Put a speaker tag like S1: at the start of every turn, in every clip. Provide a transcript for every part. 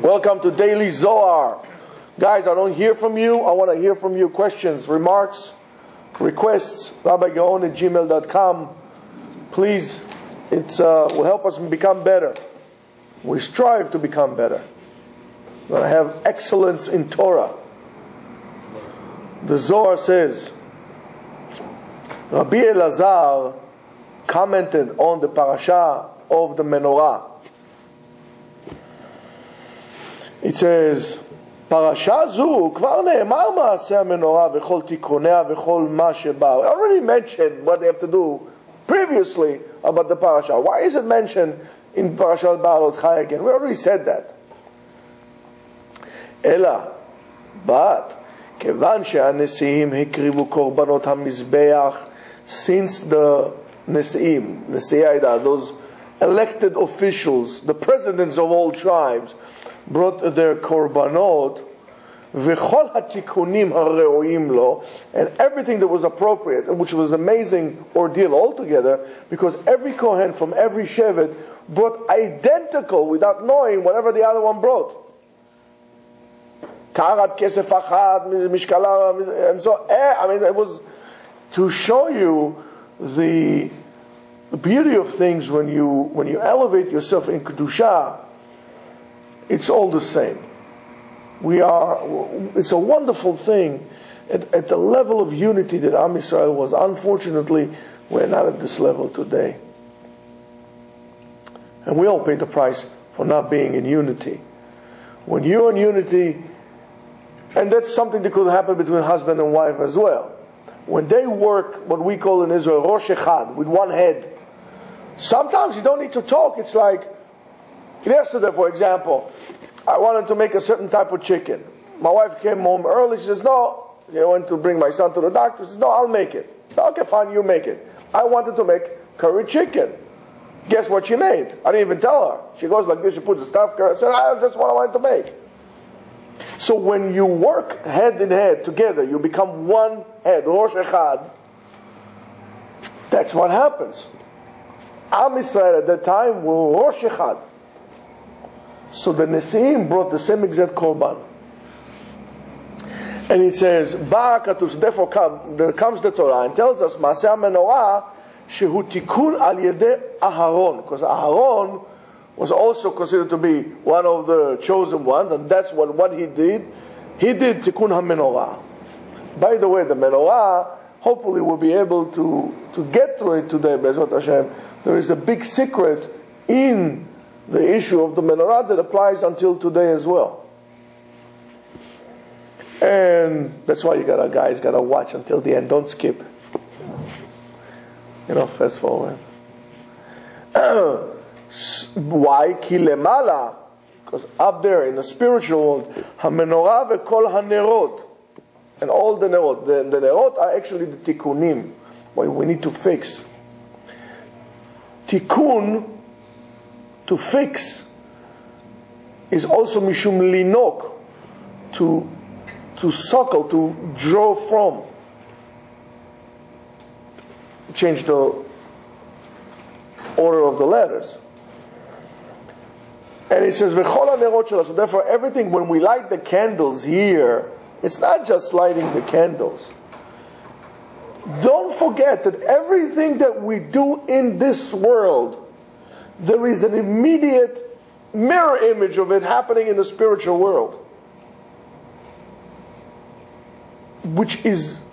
S1: Welcome to Daily Zohar. Guys, I don't hear from you. I want to hear from you. Questions, remarks, requests. Gaon@gmail.com. Please, it will help us become better. We strive to become better. We're going to have excellence in Torah. The Zohar says, Rabbi Elazar commented on the parasha of the Menorah. It says, Parasha zu kvar ne'emar ma'aseh hamenorah v'chol tikonea v'chol ma sheba. I already mentioned what they have to do previously about the parasha. Why is it mentioned in Parashat Ba'alot Chai again? We already said that. Ela, but kevan she'anesiim hekrivu korbanot hamizbeach, since the Nesiim, those elected officials, the presidents of all tribes, brought their korbanot, v'chol hatikunim hareoim lo, and everything that was appropriate, which was an amazing ordeal altogether, because every kohen from every shevet brought identical, without knowing, whatever the other one brought. Karat kesef achad, mishkala, and so, it was to show you the beauty of things when you elevate yourself in kedusha. It's all the same. It's a wonderful thing at the level of unity that Am Yisrael was. Unfortunately, we're not at this level today. And we all pay the price for not being in unity. When you're in unity, and that's something that could happen between husband and wife as well. When they work, what we call in Israel, Rosh Echad, with one head, sometimes you don't need to talk. It's like, yesterday, for example, I wanted to make a certain type of chicken. My wife came home early. She says, no. I went to bring my son to the doctor. She says, no, I'll make it. I said, okay, fine, you make it. I wanted to make curry chicken. Guess what she made? I didn't even tell her. She goes like this, she puts the stuff. I said, that's what I wanted to make. So when you work head in head together, you become one head, Rosh Echad. That's what happens. Am Yisrael at that time were Rosh Echad. So the Nesiim brought the same exact korban. And it says, Ba'akatus, therefore comes the Torah and tells us, Maaseh HaMenorah, shehu tikun al yedei Aharon. Because Aharon was also considered to be one of the chosen ones, and that's what he did. He did Tikkun HaMenorah. By the way, the Menorah, hopefully we'll be able to get through it today, Be'ezrat Hashem. There is a big secret in the issue of the Menorah that applies until today as well. And that's why guys gotta watch until the end. Don't skip. Fast forward. Why? Ki lemala, because up there in the spiritual world, HaMenorah ve'kol hanerot, and all the nerot. The nerot are actually the tikkunim, what we need to fix. Tikkun, to fix, is also mishum linok, to suckle, to draw from. Change the order of the letters. And it says, V'chol hanerot shelo. So therefore, everything, when we light the candles here, it's not just lighting the candles. Don't forget that everything that we do in this world, there is an immediate mirror image of it happening in the spiritual world. Which is,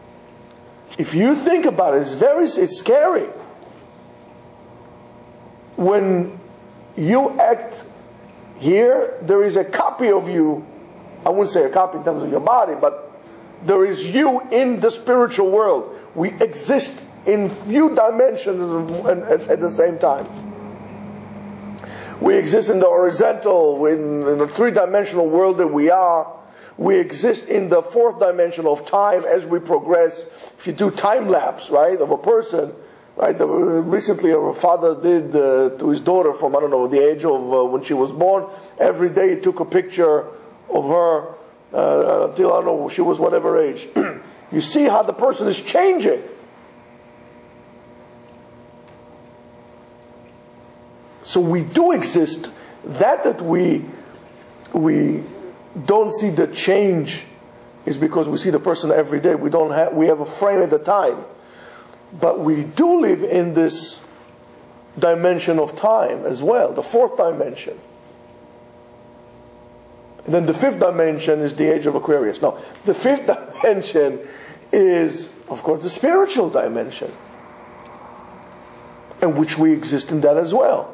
S1: if you think about it, it's scary. When you act here, there is a copy of you. I wouldn't say a copy in terms of your body, but there is you in the spiritual world. We exist in few dimensions at the same time. We exist in the horizontal, in the three-dimensional world that we are. We exist in the fourth dimension of time as we progress. If you do time lapse, right, of a person, right? Recently, a father did to his daughter from, the age of when she was born. Every day he took a picture of her until, she was whatever age. You see how the person is changing. So we do exist. That we we don't see the change is because we see the person every day. We have a frame at a time. But we do live in this dimension of time as well, the fourth dimension. And then the fifth dimension is the age of Aquarius. Now, the fifth dimension is, of course, the spiritual dimension, in which we exist in that as well.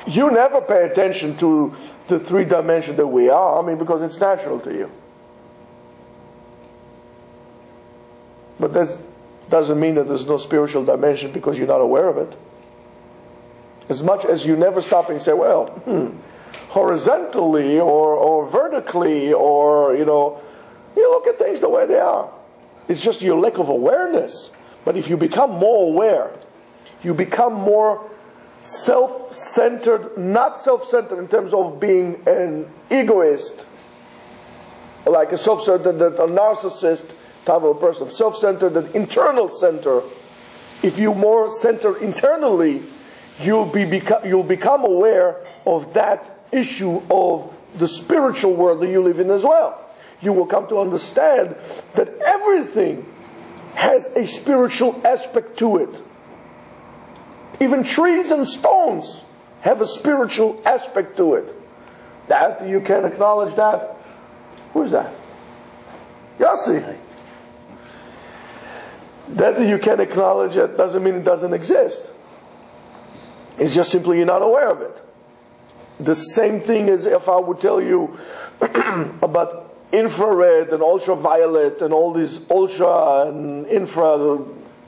S1: You never pay attention to the three dimensions that we are, because it's natural to you. But that doesn't mean that there's no spiritual dimension because you're not aware of it. As much as you never stop and say, well, horizontally or vertically, or, you look at things the way they are. It's just your lack of awareness. But if you become more aware, you become more self-centered, not self-centered in terms of being an egoist, like a self-centered, a narcissist type of a person, self-centered, an internal center. If you more center internally, you'll become aware of that issue of the spiritual world that you live in as well. You will come to understand that everything has a spiritual aspect to it. Even trees and stones have a spiritual aspect to it. That you can acknowledge that. Who is that? Yossi. That you can acknowledge it doesn't mean it doesn't exist. It's just simply you're not aware of it. The same thing as if I would tell you about infrared and ultraviolet and all these ultra and infra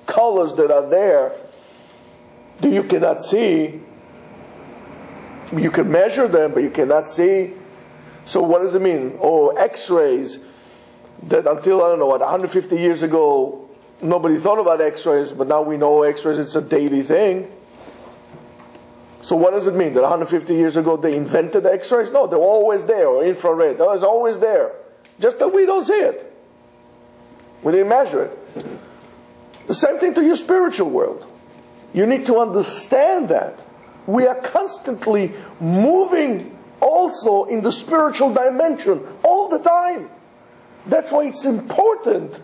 S1: colors that are there that you cannot see. You can measure them, but you cannot see. So what does it mean? Oh, X-rays, that until, 150 years ago, nobody thought about X-rays, but now we know X-rays, it's a daily thing. So what does it mean? That 150 years ago they invented X-rays? No, they're always there, or infrared. It's always there. Just that we don't see it. We didn't measure it. The same thing to your spiritual world. You need to understand that. We are constantly moving also in the spiritual dimension all the time. That's why it's important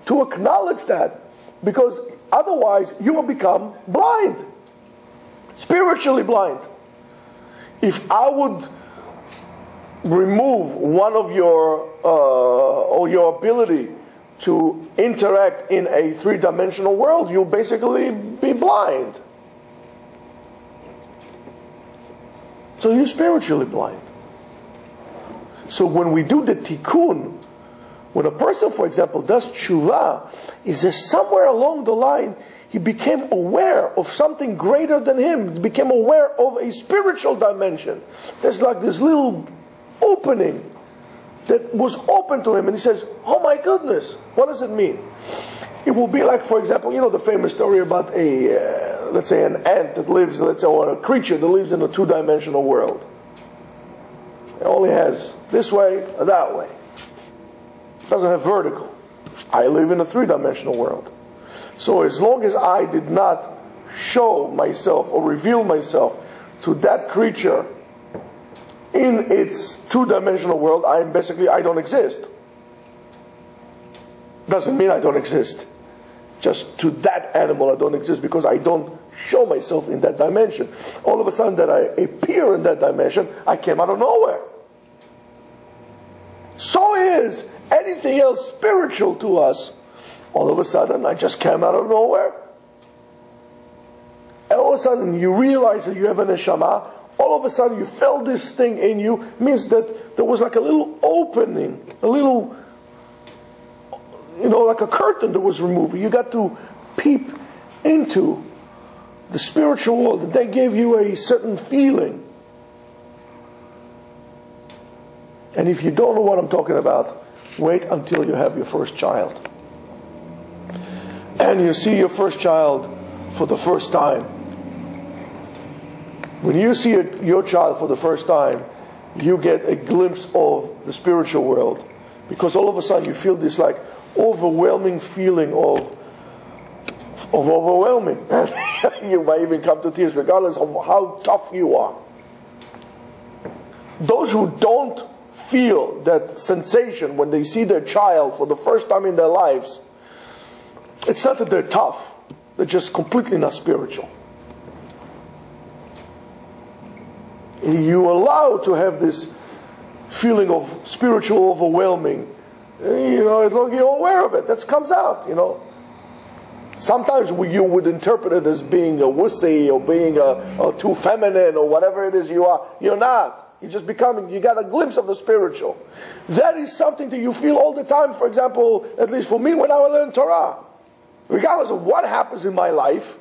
S1: to acknowledge that, because otherwise you will become blind, spiritually blind. If I would remove one of your or your ability to interact in a three-dimensional world, you'll basically be blind. So you're spiritually blind. So when we do the tikkun, when a person, for example, does tshuva, is there somewhere along the line he became aware of something greater than him. He became aware of a spiritual dimension. There's like this little opening that was open to him, and he says, oh my goodness, what does it mean? It will be like, for example, the famous story about let's say an ant that lives, or a creature that lives in a two-dimensional world. It only has this way or that way. It doesn't have vertical. I live in a three-dimensional world. So as long as I did not show myself or reveal myself to that creature in its two-dimensional world, I don't exist. Doesn't mean I don't exist. Just to that animal I don't exist because I don't show myself in that dimension. All of a sudden that I appear in that dimension, I came out of nowhere. So is anything else spiritual to us. All of a sudden I just came out of nowhere. All of a sudden you realize that you have an neshama. All of a sudden you felt this thing in you. Means that there was like a little opening, a little, like a curtain that was removed. You got to peep into the spiritual world. That they gave you a certain feeling. And if you don't know what I'm talking about, wait until you have your first child. And you see your first child for the first time. When you see your child for the first time, you get a glimpse of the spiritual world. Because all of a sudden you feel this like overwhelming feeling of overwhelming.. You might even come to tears regardless of how tough you are. Those who don't feel that sensation when they see their child for the first time in their lives, it's not that they're tough. They're just completely not spiritual. You allow to have this feeling of spiritual overwhelming. You know, as long as you're aware of it, that comes out, you know. Sometimes you would interpret it as being a wussy or being a too feminine or whatever it is you are. You're not. You're just becoming, you got a glimpse of the spiritual. That is something that you feel all the time. For example, at least for me, when I learn Torah. Regardless of what happens in my life,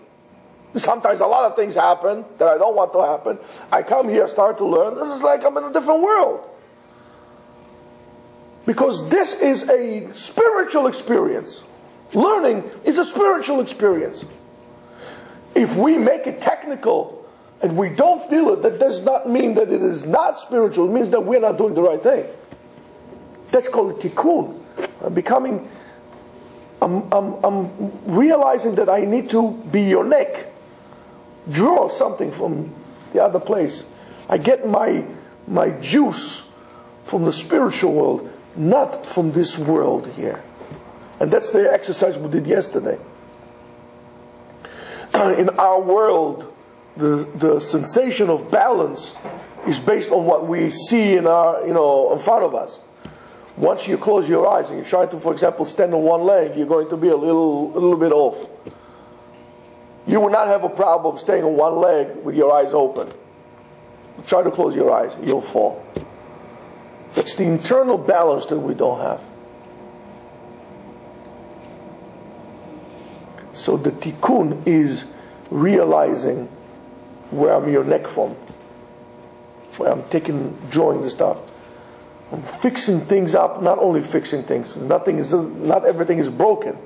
S1: sometimes a lot of things happen that I don't want to happen. I come here, start to learn. This is like I'm in a different world. Because this is a spiritual experience. Learning is a spiritual experience. If we make it technical and we don't feel it, that does not mean that it is not spiritual. It means that we're not doing the right thing. That's called a tikkun. I'm realizing that I need to be yonek. Draw something from the other place. I get my juice from the spiritual world, not from this world here. And that's the exercise we did yesterday. In our world, the sensation of balance is based on what we see in our, in front of us. Once you close your eyes and you try to, for example, stand on one leg, you're going to be a little bit off. You will not have a problem staying on one leg with your eyes open. Try to close your eyes, you'll fall. It's the internal balance that we don't have. So the tikkun is realizing where I'm your neck from, where I'm drawing the stuff. I'm fixing things up, not only fixing things. Not everything is broken.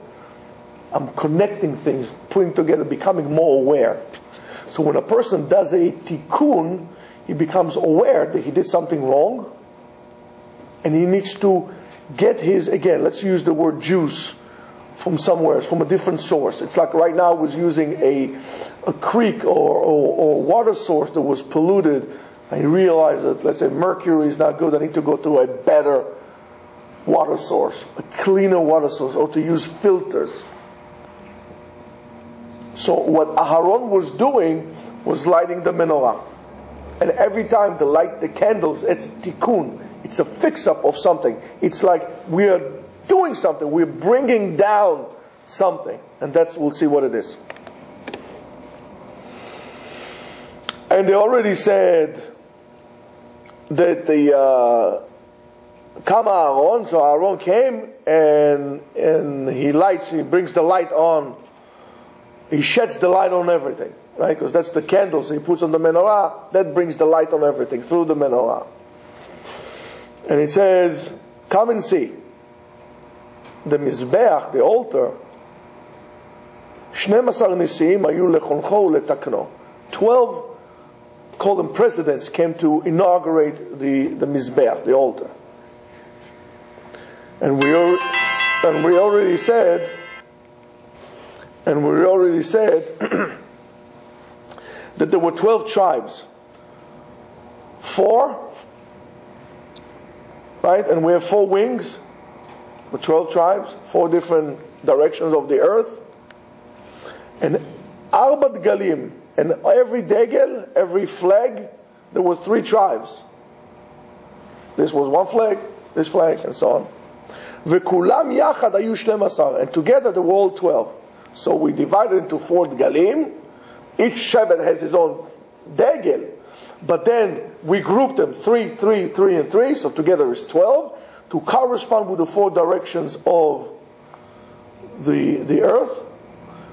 S1: I'm connecting things, putting together, becoming more aware. So when a person does a tikkun, he becomes aware that he did something wrong, and he needs to get his, again, let's use the word juice from somewhere, from a different source. It's like right now I was using a creek or water source that was polluted. I realized that, let's say, mercury is not good. I need to go to a better water source, a cleaner water source, or to use filters. So what Aharon was doing was lighting the menorah. And every time they light the candles, it's tikkun. It's a fix-up of something. It's like we are doing something. We're bringing down something. And we'll see what it is. And they already said that Kama Aaron, so Aaron came and he brings the light on. He sheds the light on everything, right? Because that's the candles he puts on the menorah. That brings the light on everything through the menorah. And it says, come and see. The Mizbeach, the altar, 12 nisiim ayu lechoncho uletakno. 12, call them presidents, came to inaugurate the Mizbeach, the altar. And we already said that there were 12 tribes. 4, right? And we have 4 wings, the 12 tribes, 4 different directions of the earth. And Arbat Galim, and every degel, every flag, there were 3 tribes. This was one flag, this flag, and so on. V'kulam yachad ayu 12, and together they were all 12. So we divided into 4 Galim. Each Shevet has his own degel. But then we grouped them 3, 3, 3, and 3. So together is 12 to correspond with the 4 directions of the earth,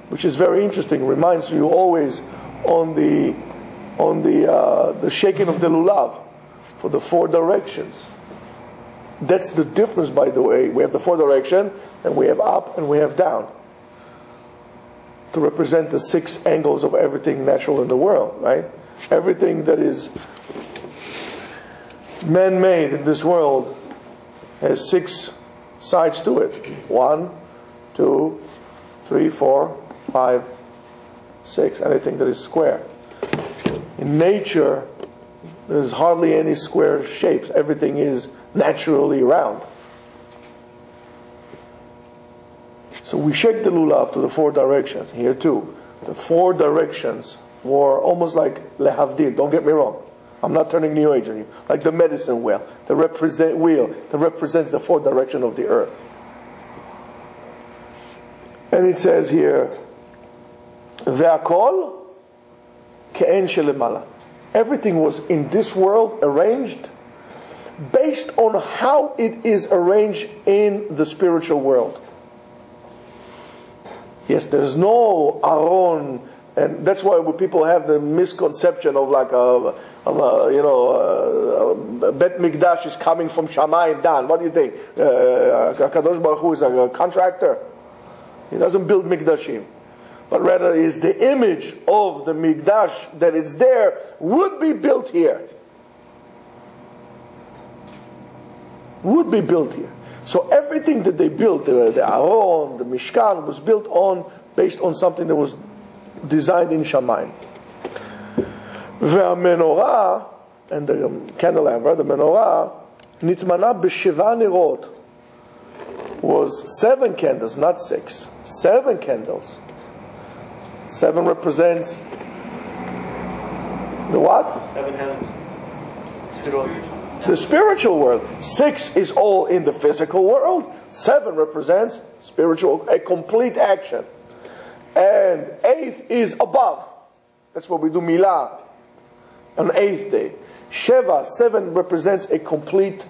S1: which is very interesting. Reminds you always on the shaking of the lulav for the 4 directions. That's the difference, by the way. We have the 4 direction, and we have up, and we have down, to represent the 6 angles of everything natural in the world, right? Everything that is man-made in this world has 6 sides to it. 1, 2, 3, 4, 5, 6. Anything that is square. In nature, There's hardly any square shapes. Everything is naturally round. So we shake the lulav to the 4 directions. Here too. The 4 directions were almost like lehavdil. Don't get me wrong. I'm not turning New Age on you. Like the medicine wheel. The wheel that represents the 4 directions of the earth. And it says here, Ve'akol ke'en shelemala. Everything was in this world arranged based on how it is arranged in the spiritual world. Yes, there's no Aron, and that's why people have the misconception of like Bet Mikdash is coming from Shamayim down. What do you think? Kadosh Baruch Hu is a contractor. He doesn't build Mikdashim. But rather is the image of the Mikdash that it's there would be built here. Would be built here. So everything that they built, the Aron, the Mishkan, was built based on something that was designed in Shamayim. Menorah, and the candelabra, the Menorah, nitmana b'sheva nerot, was 7 candles, not 6. 7 candles. 7 represents the what?
S2: 7 heavens.
S1: The spiritual world. 6 is all in the physical world. 7 represents spiritual, a complete action. And 8th is above. That's what we do Milah on 8th day. Sheva, 7 represents a complete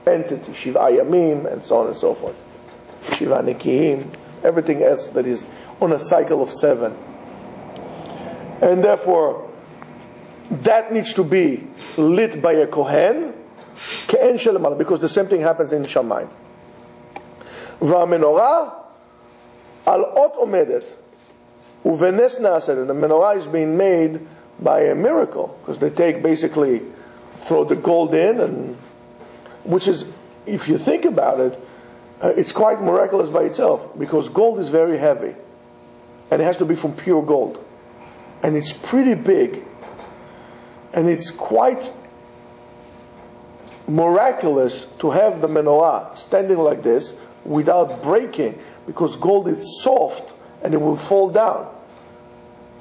S1: entity. Shiva Yamim, and so on and so forth. Shiva Nikiyim, everything else that is on a cycle of 7. And therefore, that needs to be lit by a Kohen, Ke'en Shelemala, because the same thing happens in Shamayim. V'amenorah al ot omedet, uvenes na'ased, and the menorah is being made by a miracle, because they basically throw the gold in, and which is, if you think about it, it's quite miraculous by itself, because gold is very heavy, and it has to be from pure gold, and it's pretty big. And it's quite miraculous to have the menorah standing like this without breaking, because gold is soft and it will fall down.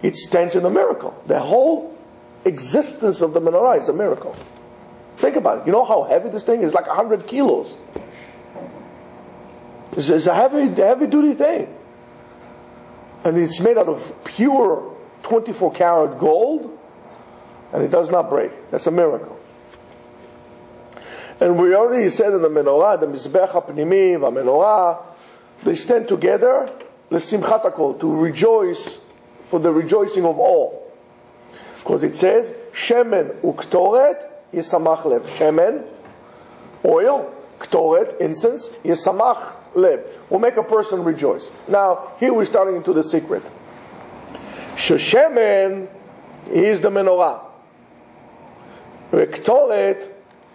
S1: It stands in a miracle. The whole existence of the menorah is a miracle. Think about it. You know how heavy this thing is? Like 100 kilos. It's a heavy duty thing. And it's made out of pure 24 karat gold. And it does not break. That's a miracle. And we already said that the menorah, the mizbech hapnimi, the menorah, they stand together, l'simchat hakol, to rejoice, for the rejoicing of all. Because it says, shemen uktoret yesamach lev. Shemen, oil, ktoret, incense, yesamach lev, will make a person rejoice. Now, here we're starting into the secret. Sheshemen is the menorah. Ktoret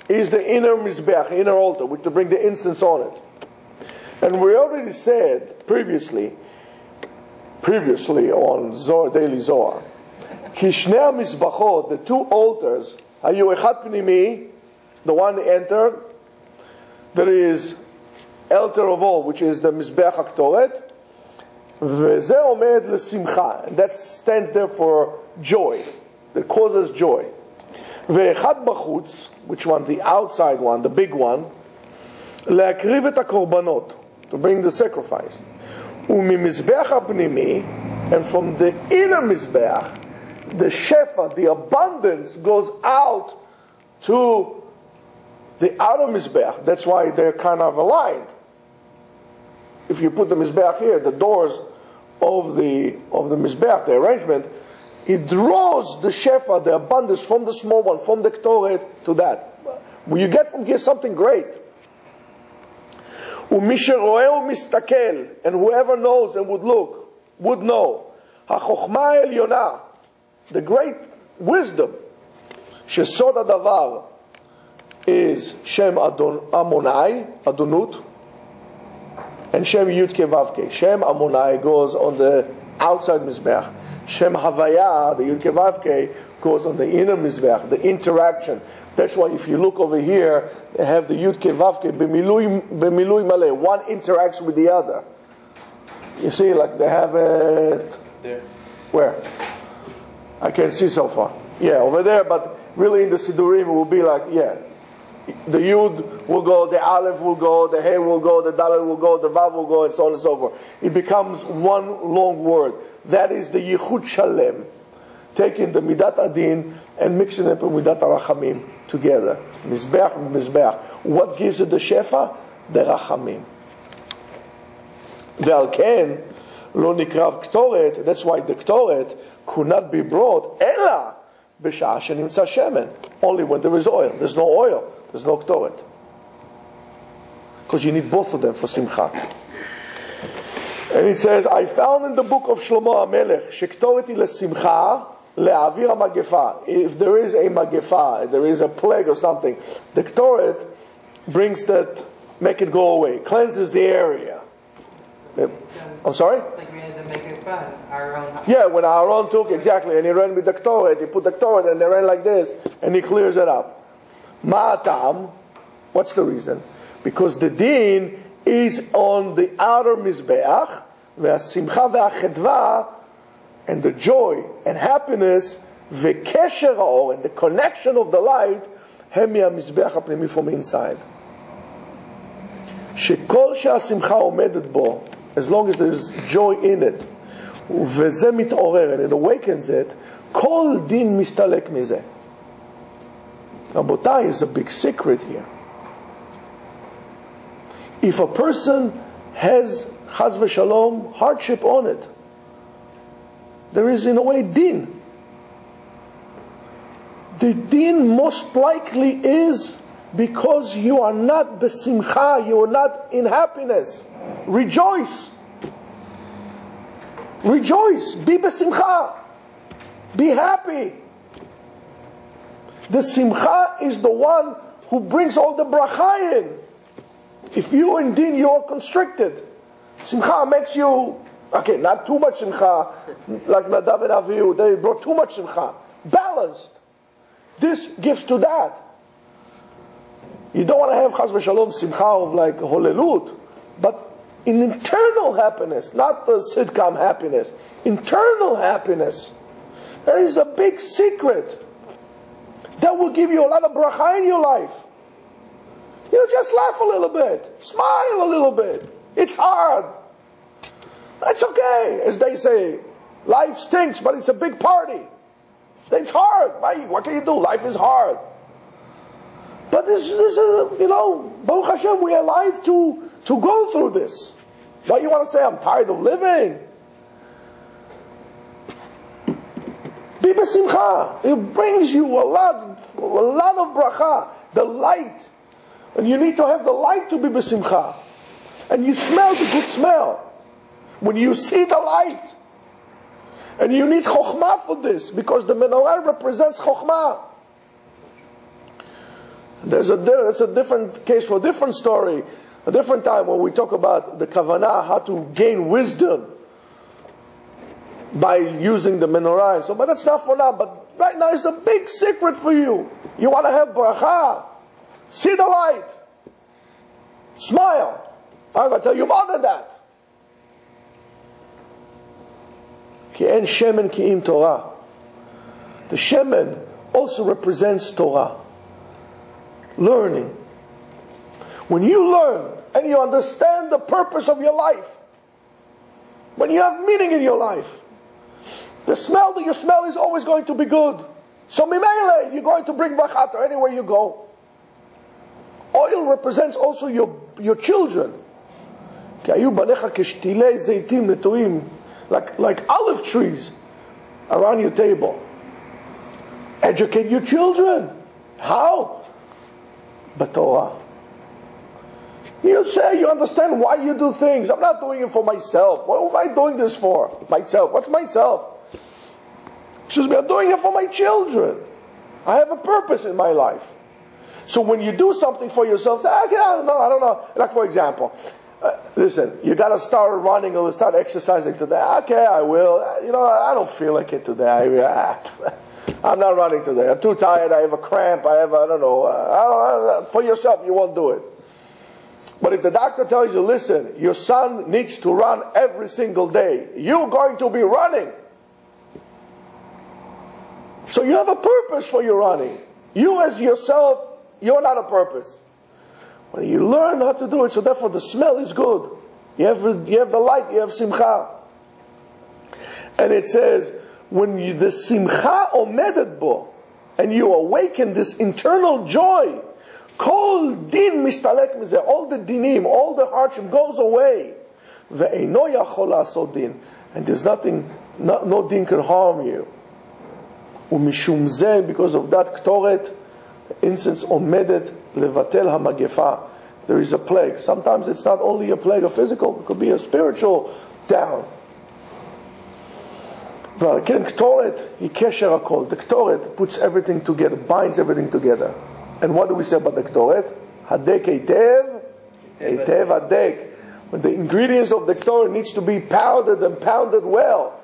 S1: is the inner mizbeach, inner altar, which to bring the incense on it. And we already said previously on Zohar, daily Zohar, Kishnei mizbachot, the 2 altars, hayu echad pnimi, the one that entered, there is altar of all, which is the mizbeach haktoret, v'zeh omed l'simcha, and that stands there for joy, that causes joy. Ve'echad bachutz, which one? The outside one, the big one. Le'akriv et hakorbanot, to bring the sacrifice. U'mimizbeach hapnimi, and from the inner mizbeach, the shefa, the abundance, goes out to the outer mizbeach. That's why they're kind of aligned. If you put the mizbeach here, the doors of the mizbeach, the arrangement, it draws the shefa, the abundance, from the small one, from the ktoret to that. Well, you get from here something great. Umisheroeh umistakel, and whoever knows and would look, would know. HaChochma Elyonah, the great wisdom. Shesod hadavar is Shem Amonai, Adonut, and Shem Yudke Vavke. Shem Amonai goes on the outside mizbeach. Shem Havaya, the Yudke Vavke, goes on the inner Mizbeach, the interaction. That's why if you look over here, they have the Yud Ke Vav Ke b'milui maleh. One interacts with the other. You see, like they have it...
S2: There.
S1: Where? I can't see so far. Yeah, over there, but really in the Sidurim it will be like, yeah. The Yud will go, the Aleph will go, the He will go, the Dalet will go, the Vav will go, and so on and so forth. It becomes one long word. That is the Yichud Shalem. Taking the Midat Adin and mixing it with Midat Arachamim together. Mizbeach, Mizbeach. What gives it the Shefa? The Rachamim. ועל כן לא נקרב קטורת, that's why the קטורת could not be brought, אלא בשעה שנמצא שמן. Only when there is oil. There's no oil, there's no קטורת. Because you need both of them for simcha. And it says, I found in the book of Shlomo HaMelech, שקטורת היא לשמחה, להעביר המגפה. If there is a מגפה, if there is a plague or something, the קטורת brings that, make it go away, cleanses the area. I'm sorry?
S3: Like we had to make it fun. Aaron.
S1: Yeah, when Aaron took, exactly, and he ran with the Ktoret, he put the Ktoret and they ran like this, and he clears it up. Ma'atam, what's the reason? Because the din is on the outer Mizbeach, ve'asimcha ve'achedva, and the joy and happiness, ve'kesher ha'or, and the connection of the light, hem mizbeach ha'pnimi from inside. Shekol she'asimcha omedet bo, as long as there's joy in it, וזה מתעורר, and it awakens it, כל דין מסתלק מזה. Rabotai is a big secret here. If a person has, chaz v'shalom, hardship on it, there is in a way din. The din most likely is because you are not besimcha, you are not in happiness. Rejoice. Rejoice. Be besimcha. Be happy. The simcha is the one who brings all the bracha in. If you in din, you are constricted. Simcha makes you, okay, not too much simcha, like Nadav and Avihu, they brought too much simcha. Balanced. This gives to that. You don't want to have chas v'shalom simcha of like holelut, but in internal happiness, not the sidkam happiness, internal happiness. There is a big secret that will give you a lot of bracha in your life. You just laugh a little bit, smile a little bit. It's hard. That's okay, as they say. Life stinks, but it's a big party. It's hard. What can you do? Life is hard. But this is, Baruch Hashem, we are alive to go through this. Why you want to say, I'm tired of living? Be besimcha. It brings you a lot of bracha. The light. And you need to have the light to be besimcha. And you smell the good smell. When you see the light. And you need chokhmah for this, because the menorah represents chokhmah. That's a different case for a different story, a different time when we talk about the kavanah, how to gain wisdom by using the menorah. So, but that's not for now. But right now it's a big secret for you. You want to have bracha, see the light, smile. I'm going to tell you more than that. Ki en shemen ki im Torah. The shemen also represents Torah. Learning. When you learn and you understand the purpose of your life, when you have meaning in your life, the smell that you smell is always going to be good. So mimele, you're going to bring bracha anywhere you go. Oil represents also your children. Like olive trees around your table. Educate your children. How? But Torah. You say you understand why you do things. I'm not doing it for myself. What am I doing this for? Myself. What's myself? Excuse me, I'm doing it for my children. I have a purpose in my life. So when you do something for yourself, say, I don't know. Like for example, listen, you got to start running or start exercising today. Okay, I will. I don't feel like it today. I'm not running today. I'm too tired. I have a cramp. I don't know. For yourself, you won't do it. But if the doctor tells you, listen, your son needs to run every single day, you're going to be running. So you have a purpose for your running. You as yourself, you're not a purpose. When you learn how to do it, so therefore the smell is good. You have the light, you have simcha. And it says, when the simcha omedet bo, and you awaken this internal joy, kol din mistalek mizeh, all the dinim, all the hardship goes away. Ve'eino yachol la'asot din, and there's nothing, no din can harm you. Umishum zeh, because of that ktoret, the incense omedet levatel hamagefa. There is a plague. Sometimes it's not only a plague of physical, it could be a spiritual down. The Ktoret puts everything together, binds everything together. And what do we say about the Ktoret? Hadek eitev, eitev hadek. When the ingredients of the Ktoret needs to be powdered and pounded well.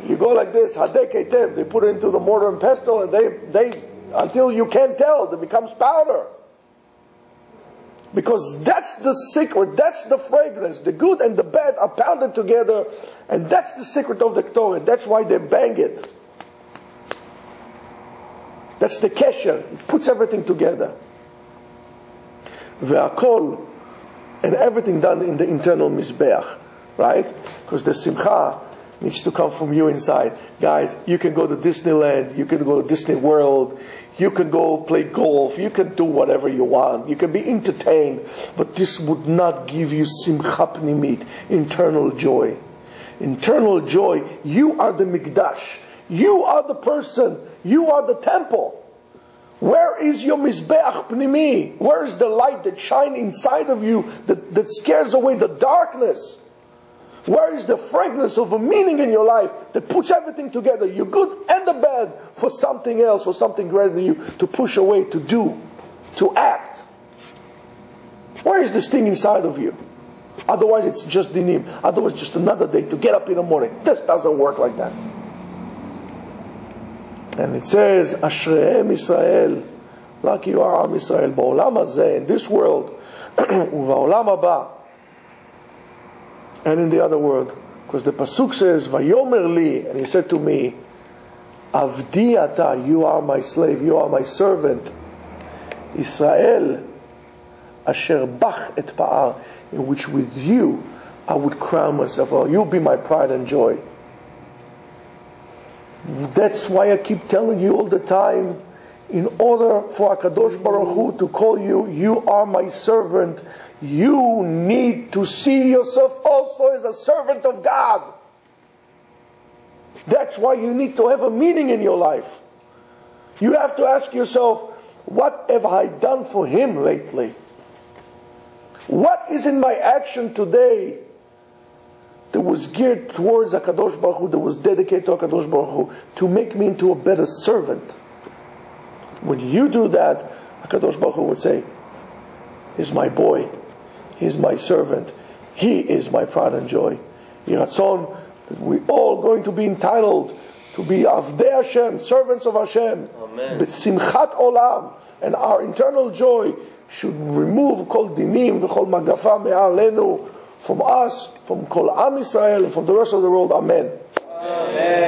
S1: You go like this, hadek eitev. They put it into the mortar and pestle, and they until you can't tell, it becomes powder. Because that's the secret, that's the fragrance. The good and the bad are pounded together, and that's the secret of the Ktoret. That's why they bang it. That's the kesher. It puts everything together. Ve'akol, and everything done in the internal mizbeach, right? Because the simcha needs to come from you inside. Guys, you can go to Disneyland, you can go to Disney World, you can go play golf, you can do whatever you want, you can be entertained, but this would not give you simcha pnimit, internal joy. Internal joy, you are the mikdash, you are the person, you are the temple. Where is your mizbeach pnimi? Where is the light that shines inside of you that scares away the darkness? Where is the fragrance of a meaning in your life that puts everything together, your good and the bad, for something else or something greater than you, to push away, to do, to act? Where is this thing inside of you? Otherwise it's just dinim. Otherwise just another day to get up in the morning. This doesn't work like that. And it says, Ashrehem Israel, lucky you are Am Israel, ba'olam hazeh, in this world, u'ba'olam haba, and in the other world. Because the pasuk says, Vayomer li, and he said to me, Avdi ata, you are my slave, you are my servant. Israel, asher bach et pa'ar, in which with you I would crown myself. Oh, you'll be my pride and joy. That's why I keep telling you all the time, in order for HaKadosh Baruch Hu to call you, you are my servant, you need to see yourself also as a servant of God. That's why you need to have a meaning in your life. You have to ask yourself, what have I done for Him lately? What is in my action today that was geared towards HaKadosh Baruch Hu, that was dedicated to HaKadosh Baruch Hu, to make me into a better servant? When you do that, HaKadosh Baruch Hu would say, he's my boy, he's my servant, he is my pride and joy. Yiratzon, that we're all going to be entitled to be Avdei Hashem, servants of Hashem, B'simchat olam, and our internal joy should remove kol dinim v'kol magafa me'alenu from us, from kol Am Yisrael, and from the rest of the world. Amen. Amen.